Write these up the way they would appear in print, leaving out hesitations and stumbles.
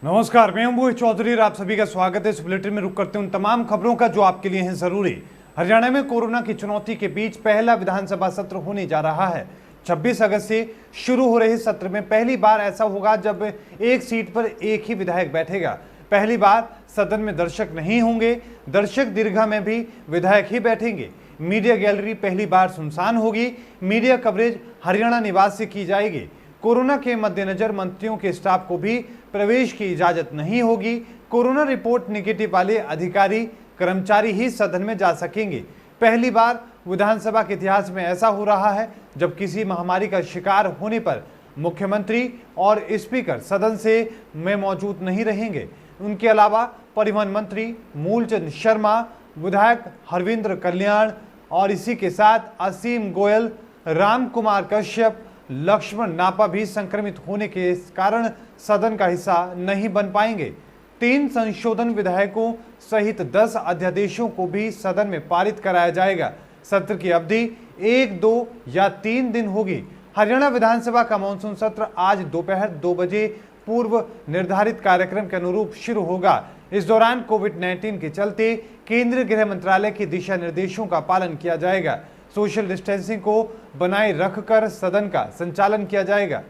नमस्कार, मैं अम्बुज चौधरी और आप सभी का स्वागत है। इस बुलेटिन में रुक करते हैं उन तमाम खबरों का जो आपके लिए हैं जरूरी। हरियाणा में कोरोना की चुनौती के बीच पहला विधानसभा सत्र होने जा रहा है। 26 अगस्त से शुरू हो रहे सत्र में पहली बार ऐसा होगा जब एक सीट पर एक ही विधायक बैठेगा। पहली बार सदन में दर्शक नहीं होंगे, दर्शक दीर्घा में भी विधायक ही बैठेंगे। मीडिया गैलरी पहली बार सुनसान होगी। मीडिया कवरेज हरियाणा निवास से की जाएगी। कोरोना के मद्देनजर मंत्रियों के स्टाफ को भी प्रवेश की इजाजत नहीं होगी। कोरोना रिपोर्ट नेगेटिव वाले अधिकारी कर्मचारी ही सदन में जा सकेंगे। पहली बार विधानसभा के इतिहास में ऐसा हो रहा है जब किसी महामारी का शिकार होने पर मुख्यमंत्री और स्पीकर सदन से में मौजूद नहीं रहेंगे। उनके अलावा परिवहन मंत्री मूलचंद शर्मा, विधायक हरविंद्र कल्याण और इसी के साथ असीम गोयल, राम कुमार कश्यप, लक्ष्मण नापा भी संक्रमित होने के कारण सदन का हिस्सा नहीं बन पाएंगे। 3 संशोधन विधायकों सहित 10 अध्यादेशों को भी सदन में पारित कराया जाएगा। सत्र की अवधि 1, 2 या 3 दिन होगी। हरियाणा विधानसभा का मानसून सत्र आज दोपहर 2 बजे पूर्व निर्धारित कार्यक्रम के अनुरूप शुरू होगा। इस दौरान कोविड-19 के चलते केंद्रीय गृह मंत्रालय के दिशा निर्देशों का पालन किया जाएगा। सोशल डिस्टेंसिंग को बनाए रखकर सदन का संचालन किया जाएगा।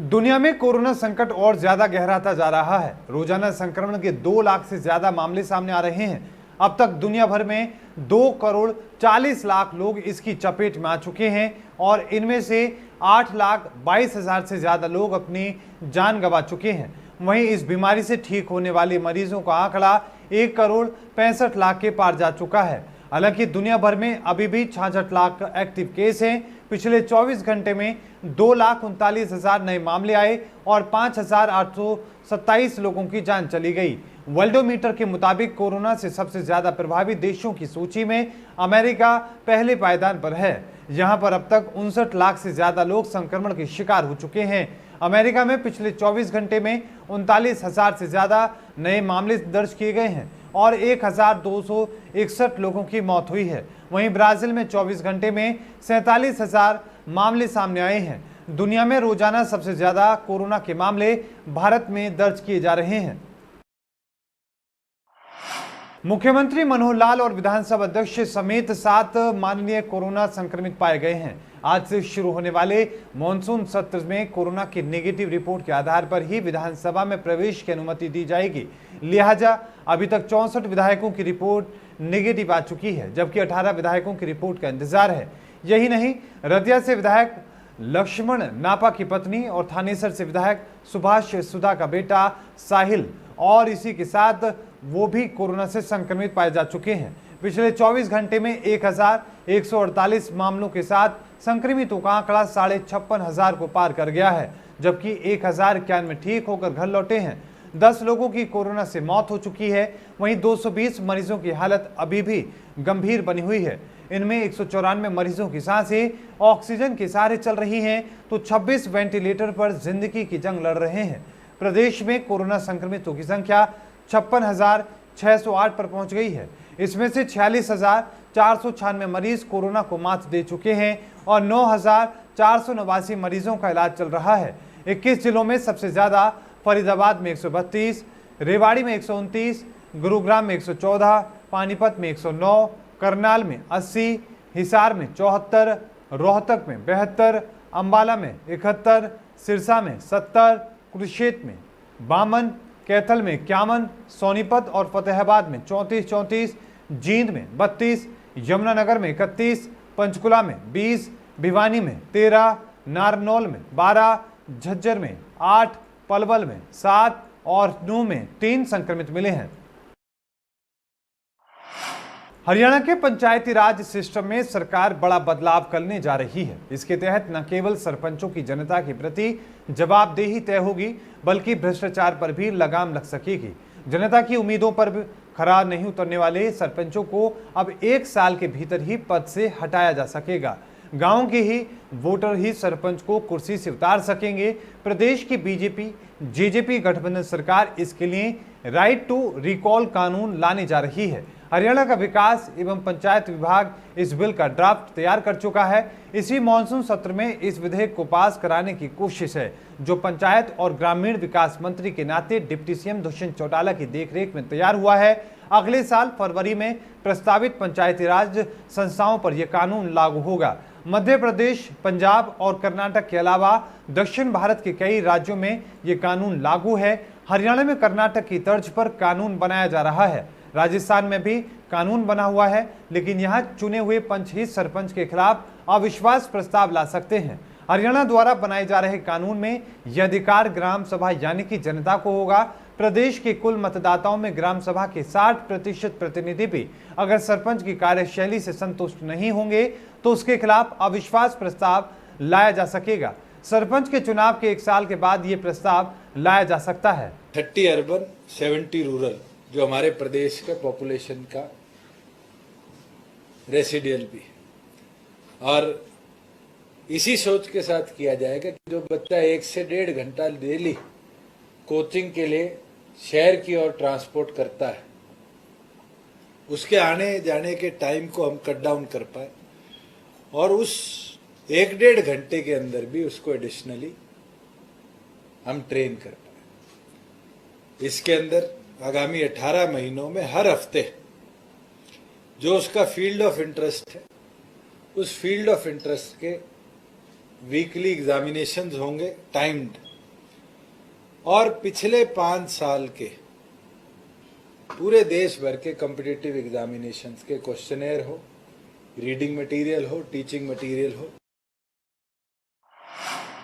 दुनिया में कोरोना संकट और ज्यादा गहराता जा रहा है। रोजाना संक्रमण के 2 लाख से ज्यादा मामले सामने आ रहे हैं। अब तक दुनिया भर में 2 करोड़ 40 लाख लोग इसकी चपेट में आ चुके हैं और इनमें से 8 लाख 22 हजार से ज्यादा लोग अपनी जान गंवा चुके हैं। वहीं इस बीमारी से ठीक होने वाले मरीजों का आंकड़ा 1 करोड़ 65 लाख के पार जा चुका है। हालांकि दुनिया भर में अभी भी 66 लाख एक्टिव केस हैं। पिछले 24 घंटे में 2,39,000 नए मामले आए और 5,827 लोगों की जान चली गई। वर्ल्डोमीटर के मुताबिक कोरोना से सबसे ज्यादा प्रभावित देशों की सूची में अमेरिका पहले पायदान पर है। यहां पर अब तक 59 लाख से ज्यादा लोग संक्रमण के शिकार हो चुके हैं। अमेरिका में पिछले 24 घंटे में 39,000 से ज्यादा नए मामले दर्ज किए गए हैं और 1,261 लोगों की मौत हुई है। वहीं ब्राजील में 24 घंटे में 47,000 मामले सामने आए हैं। दुनिया में रोजाना सबसे ज्यादा कोरोना के मामले भारत में दर्ज किए जा रहे हैं। मुख्यमंत्री मनोहर लाल और विधानसभा अध्यक्ष समेत 7 माननीय कोरोना संक्रमित पाए गए हैं। आज से शुरू होने वाले मॉनसून सत्र में कोरोना की नेगेटिव रिपोर्ट के आधार पर ही विधानसभा में प्रवेश की अनुमति दी जाएगी। लिहाजा अभी तक 64 विधायकों की रिपोर्ट नेगेटिव आ चुकी है, जबकि 18 विधायकों की रिपोर्ट का इंतजार है। यही नहीं, रतिया से विधायक लक्ष्मण नापा की पत्नी और थानेसर से विधायक सुभाष सुधा का बेटा साहिल और इसी के साथ वो भी कोरोना से संक्रमित पाए जा चुके हैं। पिछले 24 घंटे में 1,148 मामलों के साथ संक्रमितों का आंकड़ा 56,500 को पार कर गया है, जबकि 1,091 ठीक होकर घर लौटे हैं। 10 लोगों की कोरोना से मौत हो चुकी है। वहीं 220 मरीजों की हालत अभी भी गंभीर बनी हुई है। इनमें 194 मरीजों की सांसें ऑक्सीजन के सहारे चल रही हैं, तो 26 वेंटिलेटर पर जिंदगी की जंग लड़ रहे हैं। प्रदेश में कोरोना संक्रमितों की संख्या 56,608 पर पहुंच गई है। इसमें से 46,496 मरीज कोरोना को मात दे चुके हैं और 9,489 मरीजों का इलाज चल रहा है। 21 जिलों में सबसे ज्यादा फरीदाबाद में 132, रेवाड़ी में 129, गुरुग्राम में 114, पानीपत में 109, करनाल में 80, हिसार में 74, रोहतक में 72, अंबाला में 71, सिरसा में 70, कुरुक्षेत्र में 52, कैथल में 51, सोनीपत और फतेहाबाद में 34, जींद में 32, यमुनानगर में 31, पंचकुला में 20, भिवानी में 13, नारनौल में 12, झज्जर में 8, पलवल में 7 और नूंह में 3 संक्रमित मिले हैं। हरियाणा के पंचायती राज सिस्टम में सरकार बड़ा बदलाव करने जा रही है। इसके तहत न केवल सरपंचों की जनता के प्रति जवाबदेही तय होगी, बल्कि भ्रष्टाचार पर भी लगाम लग सकेगी। जनता की उम्मीदों पर खरा नहीं उतरने वाले सरपंचों को अब 1 साल के भीतर ही पद से हटाया जा सकेगा। गांव के ही वोटर ही सरपंच को कुर्सी से उतार सकेंगे। प्रदेश की बीजेपी जेजेपी गठबंधन सरकार इसके लिए राइट टू रिकॉल कानून लाने जा रही है। हरियाणा का विकास एवं पंचायत विभाग इस बिल का ड्राफ्ट तैयार कर चुका है। इसी मॉनसून सत्र में इस विधेयक को पास कराने की कोशिश है, जो पंचायत और ग्रामीण विकास मंत्री के नाते डिप्टी सीएम दुष्यंत चौटाला की देखरेख में तैयार हुआ है। अगले साल फरवरी में प्रस्तावित पंचायती राज संस्थाओं पर यह कानून लागू होगा। मध्य प्रदेश, पंजाब और कर्नाटक के अलावा दक्षिण भारत के कई राज्यों में यह कानून लागू है। हरियाणा में कर्नाटक की तर्ज पर कानून बनाया जा रहा है। राजस्थान में भी कानून बना हुआ है, लेकिन यहां चुने हुए पंच ही सरपंच के खिलाफ अविश्वास प्रस्ताव ला सकते हैं। हरियाणा द्वारा बनाए जा रहे कानून में यह अधिकार ग्राम सभा यानी कि जनता को होगा। प्रदेश के कुल मतदाताओं में ग्राम सभा के 60% प्रतिनिधि भी अगर सरपंच की कार्यशैली से संतुष्ट नहीं होंगे तो उसके खिलाफ अविश्वास प्रस्ताव लाया जा सकेगा। सरपंच के चुनाव के 1 साल के बाद ये प्रस्ताव लाया जा सकता है। 30 अर्बन 70 रूरल जो हमारे प्रदेश के पॉपुलेशन का रेसिडियल भी, और इसी सोच के साथ किया जाएगा कि जो बच्चा 1 से 1.5 घंटा डेली कोचिंग के लिए शहर की ओर ट्रांसपोर्ट करता है, उसके आने जाने के टाइम को हम कट डाउन कर पाए और उस 1-1.5 घंटे के अंदर भी उसको एडिशनली हम ट्रेन कर पाए। इसके अंदर आगामी 18 महीनों में हर हफ्ते जो उसका फील्ड ऑफ इंटरेस्ट है, उस फील्ड ऑफ इंटरेस्ट के वीकली एग्जामिनेशंस होंगे टाइम्ड, और पिछले 5 साल के पूरे देश भर के कॉम्पिटिटिव एग्जामिनेशंस के क्वेश्चनेयर हो, रीडिंग मटेरियल हो, टीचिंग मटेरियल हो।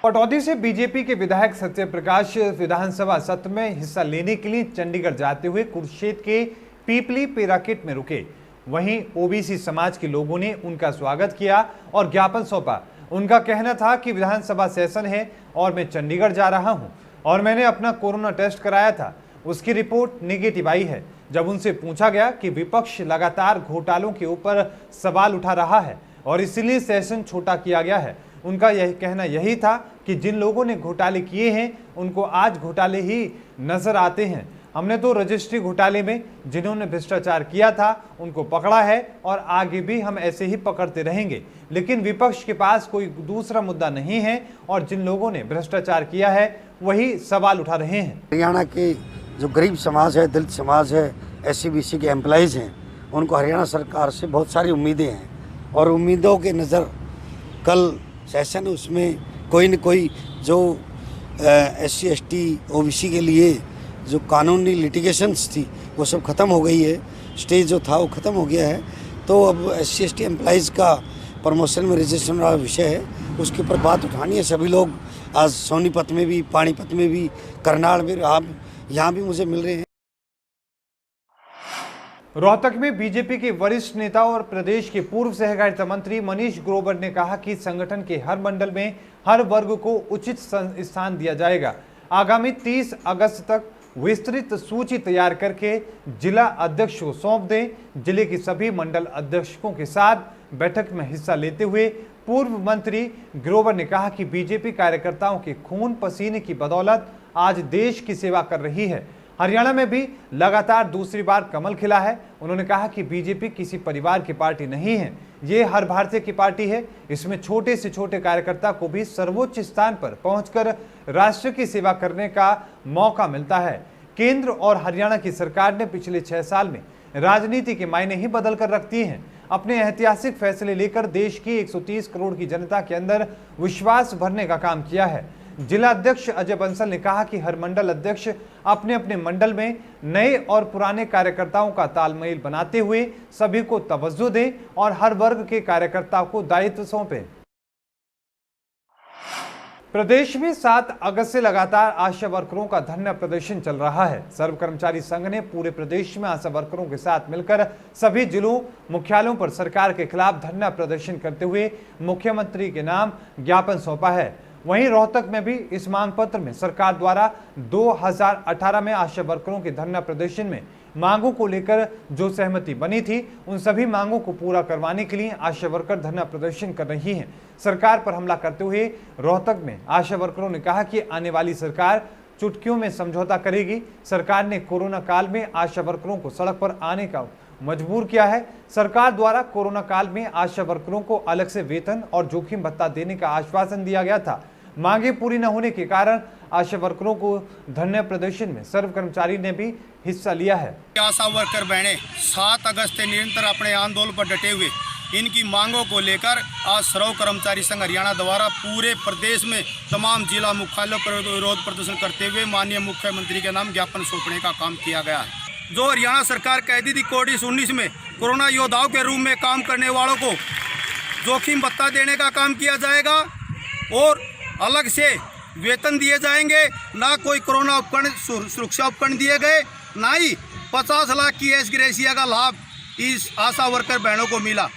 पटौदी से बीजेपी के विधायक सत्य प्रकाश विधानसभा सत्र में हिस्सा लेने के लिए चंडीगढ़ जाते हुए कुरुक्षेत्र के पीपली पेराकिट में रुके। वहीं ओबीसी समाज के लोगों ने उनका स्वागत किया और ज्ञापन सौंपा। उनका कहना था कि विधानसभा सेशन है और मैं चंडीगढ़ जा रहा हूं और मैंने अपना कोरोना टेस्ट कराया था, उसकी रिपोर्ट नेगेटिव आई है। जब उनसे पूछा गया कि विपक्ष लगातार घोटालों के ऊपर सवाल उठा रहा है और इसीलिए सेशन छोटा किया गया है, उनका यह कहना यही था कि जिन लोगों ने घोटाले किए हैं उनको आज घोटाले ही नजर आते हैं। हमने तो रजिस्ट्री घोटाले में जिन्होंने भ्रष्टाचार किया था उनको पकड़ा है और आगे भी हम ऐसे ही पकड़ते रहेंगे, लेकिन विपक्ष के पास कोई दूसरा मुद्दा नहीं है और जिन लोगों ने भ्रष्टाचार किया है वही सवाल उठा रहे हैं। हरियाणा के जो गरीब समाज है, दलित समाज है, SC/BC के एम्प्लॉइज़ हैं, उनको हरियाणा सरकार से बहुत सारी उम्मीदें हैं और उम्मीदों के नज़र कल सेशन उसमें कोई न कोई जो SC/ST OBC के लिए जो कानूनी लिटिगेशंस थी वो सब ख़त्म हो गई है। स्टेज जो था वो ख़त्म हो गया है। तो अब SC/ST एम्प्लॉइज़ का प्रमोशन में रजिस्ट्रेशन वाला विषय है, उसके ऊपर बात उठानी है। सभी लोग आज सोनीपत में भी, पानीपत में भी, करनाल में, आप यहाँ भी मुझे मिल रहे हैं। रोहतक में बीजेपी के वरिष्ठ नेता और प्रदेश के पूर्व सहकारिता मंत्री मनीष ग्रोवर ने कहा कि संगठन के हर मंडल में हर वर्ग को उचित स्थान दिया जाएगा। आगामी 30 अगस्त तक विस्तृत सूची तैयार करके जिला अध्यक्ष को सौंप दें। जिले के सभी मंडल अध्यक्षों के साथ बैठक में हिस्सा लेते हुए पूर्व मंत्री ग्रोवर ने कहा कि बीजेपी कार्यकर्ताओं के खून पसीने की बदौलत आज देश की सेवा कर रही है। हरियाणा में भी लगातार दूसरी बार कमल खिला है। उन्होंने कहा कि बीजेपी किसी परिवार की पार्टी नहीं है, ये हर भारतीय की पार्टी है। इसमें छोटे से छोटे कार्यकर्ता को भी सर्वोच्च स्थान पर पहुंचकर राष्ट्र की सेवा करने का मौका मिलता है। केंद्र और हरियाणा की सरकार ने पिछले 6 साल में राजनीति के मायने ही बदल कर रख दिए हैं। अपने ऐतिहासिक फैसले लेकर देश की 130 करोड़ की जनता के अंदर विश्वास भरने का काम किया है। जिला अध्यक्ष अजय बंसल ने कहा कि हर मंडल अध्यक्ष अपने अपने मंडल में नए और पुराने कार्यकर्ताओं का तालमेल बनाते हुए सभी को तवज्जो दें और हर वर्ग के कार्यकर्ताओं को दायित्व सौंपें। प्रदेश में 7 अगस्त से लगातार आशा वर्करों का धरना प्रदर्शन चल रहा है। सर्व कर्मचारी संघ ने पूरे प्रदेश में आशा वर्करों के साथ मिलकर सभी जिलों मुख्यालयों पर सरकार के खिलाफ धरना प्रदर्शन करते हुए मुख्यमंत्री के नाम ज्ञापन सौंपा है। वहीं रोहतक में भी इस मांग पत्र में सरकार द्वारा 2018 में आशा वर्करों के धरना प्रदर्शन में मांगों को लेकर जो सहमति बनी थी उन सभी मांगों को पूरा करवाने के लिए आशा वर्कर धरना प्रदर्शन कर रही हैं। सरकार पर हमला करते हुए रोहतक में आशा वर्करों ने कहा कि आने वाली सरकार चुटकियों में समझौता करेगी। सरकार ने कोरोना काल में आशा वर्करों को सड़क पर आने का मजबूर किया है। सरकार द्वारा कोरोना काल में आशा वर्करों को अलग से वेतन और जोखिम भत्ता देने का आश्वासन दिया गया था। मांगे पूरी न होने के कारण आशा वर्करों को धरना प्रदर्शन में सर्व कर्मचारी ने भी हिस्सा लिया है। आशा वर्कर बहनें 7 अगस्त से निरंतर अपने आंदोलन पर डटे हुए इनकी मांगों को लेकर आज सर्व कर्मचारी संघ हरियाणा द्वारा पूरे प्रदेश में तमाम जिला मुख्यालयों पर विरोध प्रदर्शन करते हुए माननीय मुख्यमंत्री के नाम ज्ञापन सौंपने का काम किया गया है। जो हरियाणा सरकार कहती थी कोविड-19 में कोरोना योद्धाओं के रूप में काम करने वालों को जोखिम भत्ता देने का काम किया जाएगा और अलग से वेतन दिए जाएंगे, ना कोई कोरोना उपकरण सुरक्षा उपकरण दिए गए, ना ही 50 लाख की एस ग्रेसिया का लाभ इस आशा वर्कर बहनों को मिला।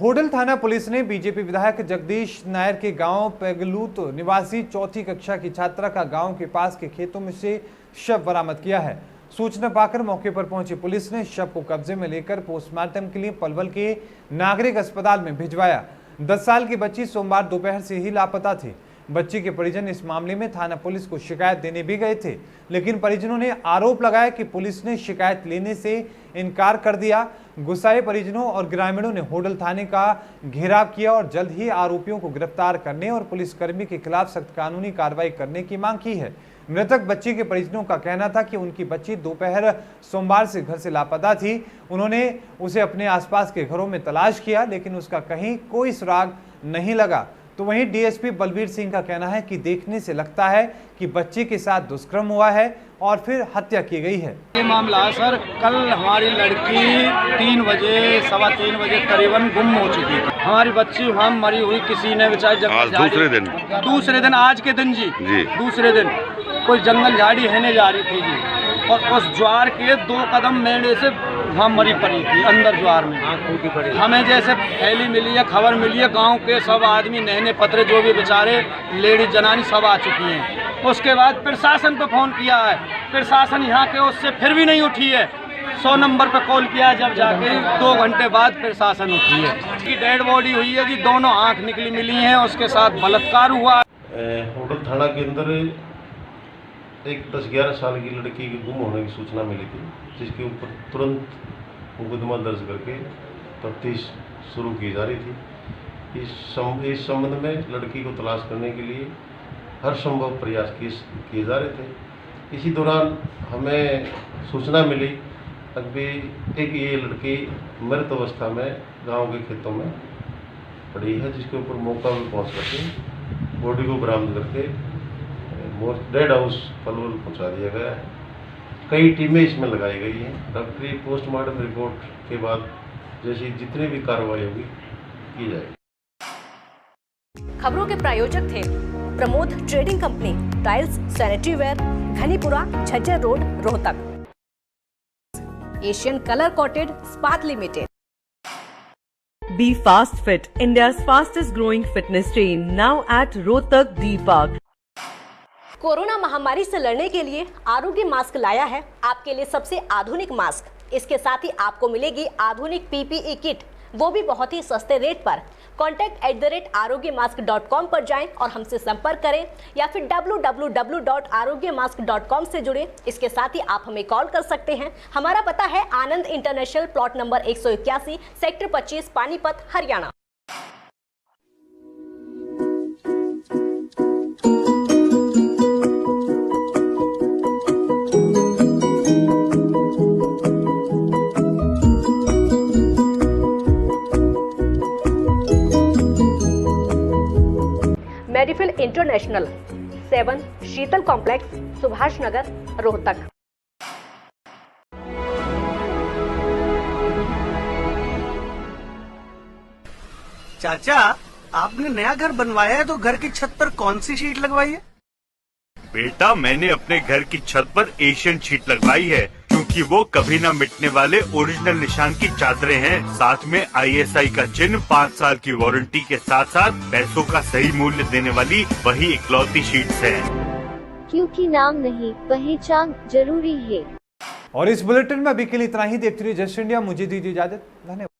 होडल थाना पुलिस ने बीजेपी विधायक जगदीश नायर के गांव पेगलूत निवासी चौथी कक्षा की छात्रा का गांव के पास के खेतों में से शव बरामद किया है। सूचना पाकर मौके पर पहुंची पुलिस ने शव को कब्जे में लेकर पोस्टमार्टम के लिए पलवल के नागरिक अस्पताल में भिजवाया। 10 साल की बच्ची सोमवार दोपहर से ही लापता थी। बच्ची के परिजन इस मामले में थाना पुलिस को शिकायत देने भी गए थे, लेकिन परिजनों ने आरोप लगाया कि पुलिस ने शिकायत लेने से इनकार कर दिया। गुस्साए परिजनों और ग्रामीणों ने होडल थाने का घेराव किया और जल्द ही आरोपियों को गिरफ्तार करने और पुलिसकर्मी के खिलाफ सख्त कानूनी कार्रवाई करने की मांग की है। मृतक बच्ची के परिजनों का कहना था कि उनकी बच्ची दोपहर सोमवार से घर से लापता थी। उन्होंने उसे अपने आसपास के घरों में तलाश किया, लेकिन उसका कहीं कोई सुराग नहीं लगा। तो वहीं डीएसपी बलबीर सिंह का कहना है कि देखने से लगता है कि बच्चे के साथ दुष्कर्म हुआ है और फिर हत्या की गई है। ये मामला है सर, कल हमारी लड़की 3 बजे 3:15 बजे करीबन गुम हो चुकी थी। हमारी बच्ची वहाँ मरी हुई किसी ने बेचारी दूसरे दिन आज के दिन जी दूसरे दिन कोई जंगल झाड़ी रहने जा रही थी जी, और उस ज्वार के 2 कदम मेढ़े से वहाँ मरी पड़ी थी अंदर ज्वार में। हमें जैसे फैली मिली है, खबर मिली है, गांव के सब आदमी नहने पतरे जो भी बेचारे लेडीज जनानी सब आ चुकी हैं। उसके बाद प्रशासन पे फोन किया है, प्रशासन यहाँ के उससे फिर भी नहीं उठी है। 100 नंबर पे कॉल किया, जब जाके 2 घंटे बाद प्रशासन उठी है। उसकी डेड बॉडी हुई है जी, दोनों आँख निकली मिली हैं, उसके साथ बलात्कार हुआ। होडल थाना के अंदर एक 10-11 साल की लड़की के गुम होने की सूचना मिली थी, जिसके ऊपर तुरंत मुकदमा दर्ज करके तफ्तीश शुरू की जा रही थी। इस संबंध में लड़की को तलाश करने के लिए हर संभव प्रयास किए जा रहे थे। इसी दौरान हमें सूचना मिली कि एक ये लड़की मृत अवस्था में गांव के खेतों में पड़ी है, जिसके ऊपर मौका में पहुँच करके बॉडी को बरामद करके डेड हाउस पलवल पहुंचा दिया गया है। कई टीमें इसमें लगाई गई हैं। डॉक्टरी पोस्टमार्टम रिपोर्ट के बाद जैसी जितनी भी कार्रवाई होगी की जाएगी। खबरों के प्रायोजक थे Pramod trading company, tiles, sanitary ware, Ghanipura, Jhajjar road, Rohtak. Asian colour coated स्पात limited. Be Fast Fit, India's fastest growing fitness chain, now at Rohtak D Park. Corona महामारी से लड़ने के लिए आरोग्य मास्क लाया है आपके लिए सबसे आधुनिक मास्क। इसके साथ ही आपको मिलेगी आधुनिक पीपीई किट, वो भी बहुत ही सस्ते रेट पर। contact@arogyamask.com पर जाएं और हमसे संपर्क करें, या फिर www.arogyamask.com से जुड़ें। इसके साथ ही आप हमें कॉल कर सकते हैं। हमारा पता है Anand international, plot number 181, sector 25, Panipat, Haryana. Medifil international, 7 Sheetal complex, Subhash Nagar, Rohtak. चाचा, आपने नया घर बनवाया है तो घर की छत पर कौन सी शीट लगवाई है? बेटा, मैंने अपने घर की छत पर एशियन शीट लगवाई है, क्योंकि वो कभी न मिटने वाले ओरिजिनल निशान की चादरें हैं। साथ में ISI का चिन्ह, 5 साल की वारंटी के साथ साथ पैसों का सही मूल्य देने वाली वही इकलौती शीट्स हैं। क्योंकि नाम नहीं पहचान जरूरी है। और इस बुलेटिन में अभी के लिए इतना ही। देखते रहिए जस्ट इंडिया। मुझे दीजिए इजाजत। धन्यवाद।